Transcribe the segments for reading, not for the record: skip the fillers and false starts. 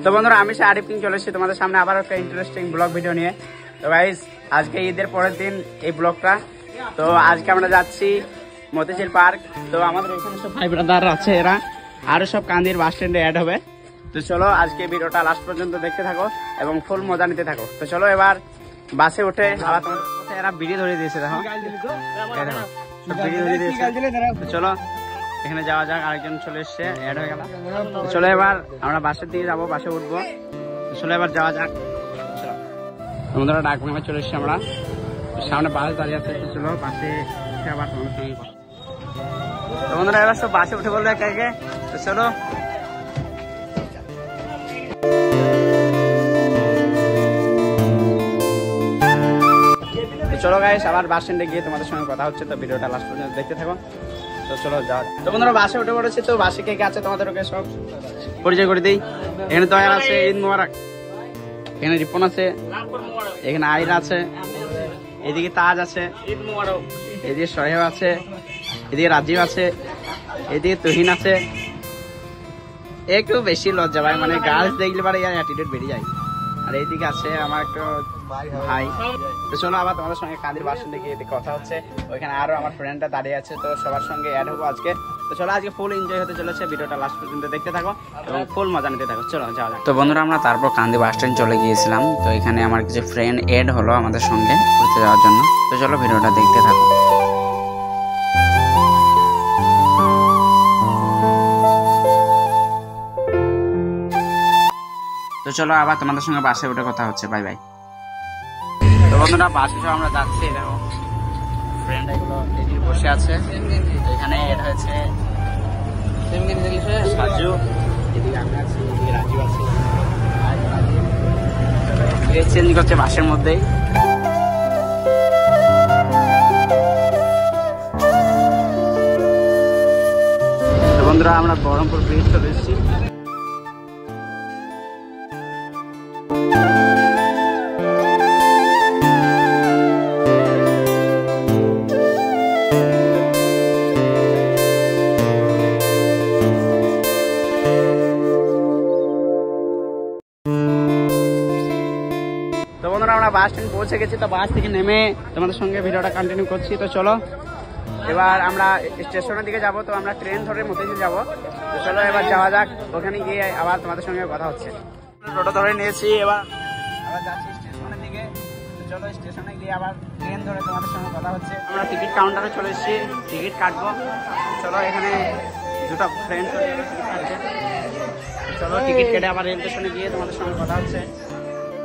তো বন্ধুরা আমি আরিফ কিং চলে এসেছি তোমাদের সামনে আবার একটা ইন্টারেস্টিং ব্লগ ভিডিও নিয়ে। তো গাইস আজকে ঈদের পরের দিন এই ব্লগটা। তো আজকে আমরা যাচ্ছি মতিঝিল পার্ক। তো আমাদের এখানে সব ভাই ব্রাদার আছে, এরা আরো সব কান্দির বাস স্ট্যান্ডে অ্যাড হবে। তো চলো আজকে ভিডিওটা লাস্ট পর্যন্ত দেখতে থাকো এবং ফুল মজা নিতে থাকো। তো চলো এবার বাসে উঠে আবার তোমাদের এরা বিড়ি ধরিয়ে দিয়েছে, দেখো বিড়ি ধরিয়ে দিয়েছে। তো চলো এখানে যাওয়া যাক, আরেকজন চলে এসছে, অ্যাড হয়ে গেল। চলো এবার আমরা বাসের দিকে যাবো, বাসে উঠবো। চলো এবার যাওয়া যাক। চলো বন্ধুরা ডাকবাংলা চলে এসছি আমরা, সামনে বাস দাঁড়িয়ে আছে। চলো বাসে উঠে আবার তোমাদের সঙ্গে কথা। তো বন্ধুরা এবার সব বাসে উঠে বললো একে একে। তো চলো চলো গাইস আবার বাস স্ট্যান্ডে গিয়ে তোমাদের সঙ্গে কথা হচ্ছে। তো ভিডিওটা লাস্ট পর্যন্ত দেখতে থাকো। তো চলো যাও। তো বন্ধুরা বাসে উঠে পড়েছি। তো বাসে কে কে আছে তোমাদের ওকে সব পরিচয় করে দিই। এখানে দয়াল আছে, ঈদ মোবারক। এখানে রিপন আছে, এখানে আইরা আছে, এদিকে তাজ আছে, ঈদ মোবারক। এদিকে সোহেব আছে, এদিকে রাজীব আছে, এদিকে তুহিন আছে। একটু বেশি লজ্জা ভাই, মানে গার্লস দেখলে পারে ইয়ার অ্যাটিটিউড বেরিয়ে যায়। আর এইদিকে আছে আমার একটা ভাই। তো চলো আবার তোমাদের সঙ্গে কাঁদির বাস স্ট্যান্ডে গিয়ে কথা হচ্ছে। ওইখানে আরো আমার ফ্রেন্ডরা দাঁড়িয়ে আছে, তো সবার সঙ্গে অ্যাড হবো আজকে। তো চলো আজকে ফুল এনজয় হতে চলেছে, ভিডিওটা লাস্ট পর্যন্ত দেখতে থাকো এবং ফুল মজা নিতে থাকো। চলো যাওয়া যাক। তো বন্ধুরা আমরা তারপর কান্দি বাস স্ট্যান্ড চলে গিয়েছিলাম। তো এখানে আমার কিছু ফ্রেন্ড অ্যাড হলো আমাদের সঙ্গে ঘুরতে যাওয়ার জন্য। তো চলো ভিডিওটা দেখতে থাকো। তো চলো আবার তোমাদের সঙ্গে বাসে উঠে কথা হচ্ছে। Bye bye. তো বন্ধুরা বাসে সব আমরা যাচ্ছি, দেখো ফ্রেন্ড এগুলো এদিকে বসে আছে। এখানে এড হয়েছে সাজু, এদিকে আমি আছি, এদিকে রাজীব আছে। চেঞ্জ করছে বাসের মধ্যেই। তো বন্ধুরা আমরা বহরমপুর ব্রিজ চলে এসেছি। তো বন্ধুরা আমরা বাস স্ট্যান্ড পৌঁছে গেছি। তো বাস থেকে নেমে তোমাদের সঙ্গে ভিডিওটা কন্টিনিউ করছি। তো চলো এবার আমরা স্টেশনের দিকে যাব। তো আমরা ট্রেন ধরে মতিঝিল যাব। তো চলো এবার যাওয়া যাক, ওখানে গিয়ে আবার তোমাদের সঙ্গে কথা হচ্ছে। টোটো ধরে নিয়েছি, এবার আবার যাচ্ছি স্টেশনের দিকে। তো চলো স্টেশনে গিয়ে আবার ট্রেন ধরে তোমাদের সঙ্গে কথা হচ্ছে। আমরা টিকিট কাউন্টারে চলে এসেছি, টিকিট কাটবো। চলো এখানে দুটো ফ্রেন্ড টিকিট কাটছে। চলো টিকিট কেটে আবার রেল স্টেশনে গিয়ে তোমাদের সঙ্গে কথা হচ্ছে।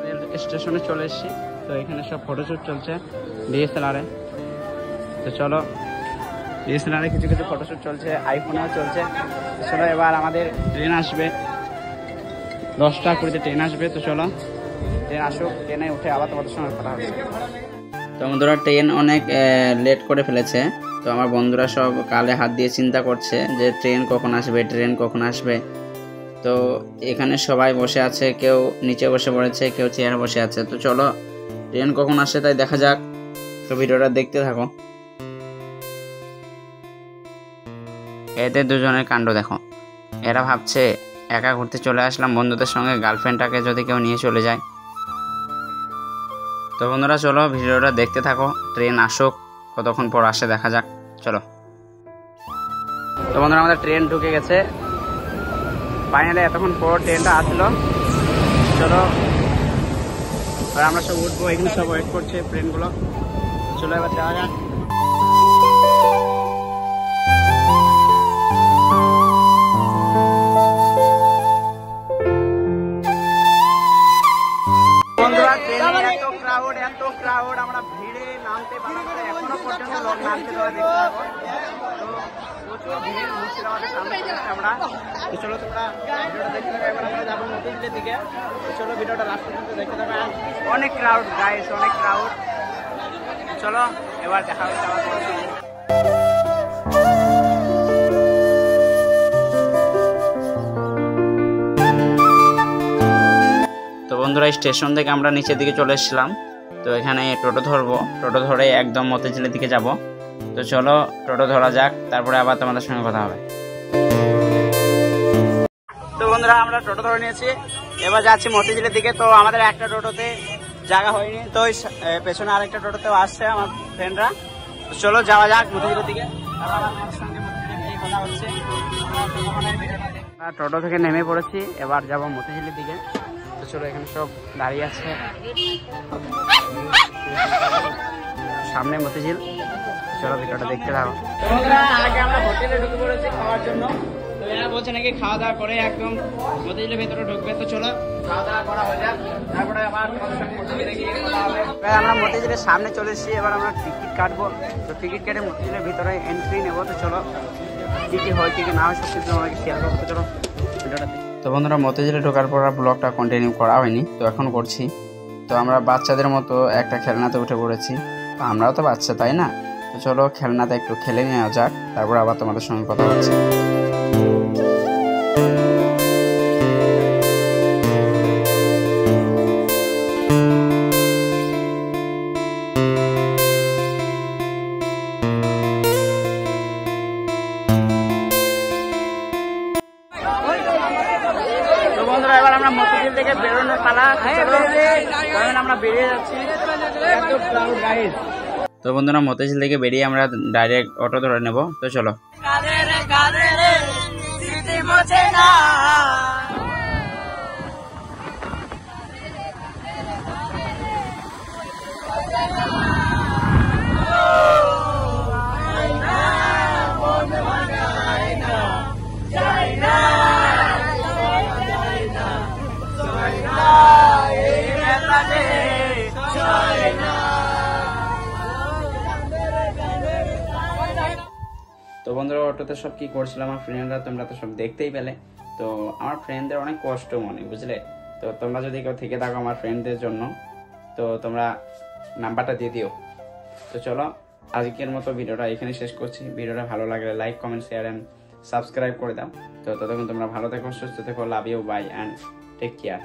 রেল স্টেশনে চলে এসেছি। তো এখানে সব ফটোশ্যুট চলছে ডিএসএলআরে। তো চলো ডিএসএলআরে কিছু কিছু ফটোশ্যুট চলছে, আইফোনেও চলছে। চলো এবার আমাদের ট্রেন আসবে, 10টা 20-তে ট্রেন আসবে। তো চলো ট্রেন আসুক, ট্রেনে উঠে আবার তোমাদের সঙ্গে কথা হচ্ছে। তো বন্ধুরা ট্রেন অনেক লেট করে ফেলেছে। তো আমার বন্ধুরা সব কালে হাত দিয়ে চিন্তা করছে যে ট্রেন কখন আসবে, ট্রেন কখন আসবে। তো এখানে সবাই বসে আছে, কেউ নিচে বসে পড়েছে, কেউ চেয়ারে বসে আছে। তো চলো ট্রেন কখন আসে তাই দেখা যাক। তো ভিডিওটা দেখতে থাকো। এদের দুজনের কাণ্ড দেখো, এরা ভাবছে একা ঘুরতে চলে আসলাম বন্ধুদের সঙ্গে, গার্লফ্রেন্ডটাকে যদি কেউ নিয়ে চলে যায়। তো বন্ধুরা চলো ভিডিওটা দেখতে থাকো, ট্রেন আসুক, কতক্ষণ পর আসে দেখা যাক। চলো। তো বন্ধুরা আমাদের ট্রেন ঢুকে গেছে ফাইনালি, এতক্ষণ পর ট্রেনটা আসলো। চলো আর আমরা সব উঠবো, এখানে সব ওয়েট করছে ট্রেনগুলো। চলো এবার যাওয়া যাক। বন্ধুরা ট্রেনে এত ক্রাউড আমরা ভিড়ে নামতে পারছি, এখনো পর্যন্ত লোক নামতে দেওয়া দেখতে পাবো। তো প্রচুর ভিড় মুর্শিদাবাদের সামনে আমরা। তো চলো তোমরা ভিডিওটা দেখতে থাকো। এবার আমরা যাবো মতিঝিলের দিকে। তো চলো ভিডিওটা লাস্ট পর্যন্ত দেখতে থাকো। অনেক ক্রাউড গাইস, অনেক ক্রাউড। চলো এবার দেখা হচ্ছে আমার তোমার সঙ্গে। তো বন্ধুরা স্টেশন থেকে আমরা নিচের দিকে চলে এসেছিলাম। তো এখানে টোটো ধরবো, টোটো ধরে একদম মতিঝিলের দিকে যাব। তো চলো টোটো ধরা যাক, তারপরে আবার তোমাদের সঙ্গে কথা হবে। তো বন্ধুরা বন্ধুরা আমরা টোটো ধরে নিয়েছি, এবার যাচ্ছি মতিঝিলের দিকে। তো আমাদের একটা টোটোতে জায়গা হয়নি, তো ওই পেছনে আরেকটা টোটোতেও আসছে আমার ফ্রেন্ডরা। চলো যাওয়া যাক মতিঝিলের দিকে। টোটো থেকে নেমে পড়েছি, এবার যাবো মতিঝিলের দিকে। তো চলো এখানে সব দাঁড়িয়ে আছে, সামনে মতিঝিল। চলো ভিডিওটা দেখতে থাকো। আগে আমরা হোটেলে ঢুকে পড়েছি খাওয়ার জন্য। তো এরা বলছে নাকি খাওয়া দাওয়া করে একদম মতিঝিলের ভেতরে ঢুকবে। তো চলো খাওয়া দাওয়া করা হয়ে যাক, তারপরে আবার আমরা মতিঝিলের সামনে চলে এসেছি। এবার আমরা টিকিট কাটবো, তো টিকিট কেটে মতিঝিলের ভিতরে এন্ট্রি নেবো। তো চলো কি কি হয় কি কি না হয় সব কিছু আমাকে শেয়ার করতে চলো ভিডিওটা। তো বন্ধুরা মতিঝিলে ঢোকার পর ব্লগটা কন্টিনিউ করা হয়নি, তো এখন করছি। তো আমরা বাচ্চাদের মতো একটা খেলনাতে উঠে পড়েছি, তো আমরাও তো বাচ্চা তাই না। তো চলো খেলনাতে একটু খেলে নেওয়া যাক, তারপর আবার তোমাদের সঙ্গে কথা হচ্ছে। তো বন্ধুরা এবার আমরা মতিঝিল থেকে বেরোনোর পালা, কারণ আমরা বেরিয়ে যাচ্ছি। তো বন্ধুরা মতিঝিল থেকে বেরিয়ে আমরা ডাইরেক্ট অটো ধরে নেব। তো চলো তো বন্ধুরা অটোতে সব কি করছিল আমার ফ্রেন্ডরা তোমরা তো সব দেখতেই পেলে। তো আমার ফ্রেন্ডদের অনেক কষ্ট মনে, বুঝলে। তো তোমরা যদি কেউ থেকে থাকো আমার ফ্রেন্ডদের জন্য, তো তোমরা নাম্বারটা দিয়ে দিও। তো চলো আজকের মতো ভিডিওটা এখানে শেষ করছি। ভিডিওটা ভালো লাগলে like comment share and subscribe করে দাও। তো ততক্ষণ তোমরা ভালো থেকো, সুস্থ থেকো, love you, bye and take care.